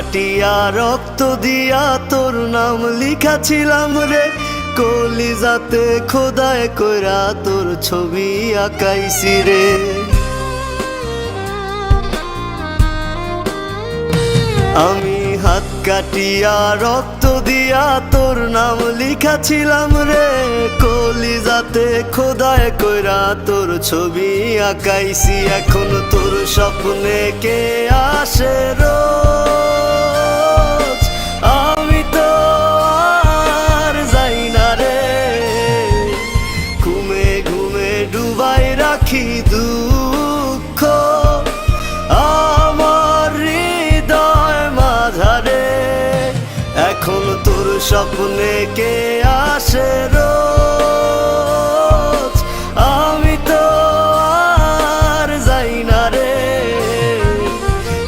কাটিয়া রক্ত দিয়া তোর নাম লিখাছিলাম রে, কলিজাতে খোদাই কইরা তোর ছবি আঁকাইছি রে। আমি হাত কাটিয়া রক্ত দিয়া তোর নাম লিখাছিলাম রে, কলিজাতে খোদাই কইরা তোর ছবি আঁকাইছি। এখন তোর স্বপ্নে কে আসে রোজ, আমি তো আর যাই না রে। ঘুমে ঘুমে ডুবাই রাখি দুঃখ আমার হৃদয় মাঝারে। এখন তোর স্বপ্নে কে আসে রোজ, আমি তো আর যাই না রে।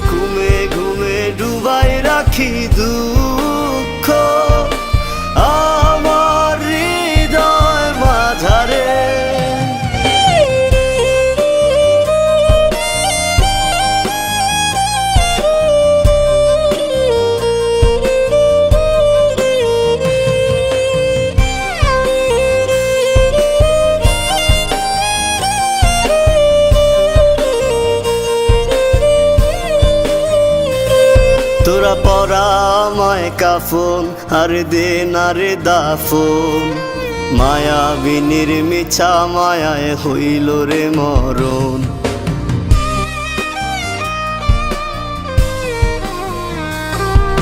ঘুমে ঘুমে ডুবাই রাখি দুঃখ আমার হৃদয় মাঝারে। তোরা পরা আমায় কাফন আর দে না রে দাফন, মায়াবিনীর মিছা মায়ায় হইল রে মরণ।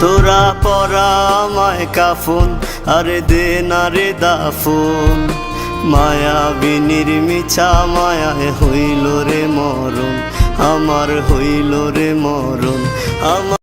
তোরা পরা আমায় কাফন আর দে না রে দাফন, মায়াবিনীর মিছা মায়ায় হইল রে মরণ, আমার হইল রে মরণ। আমার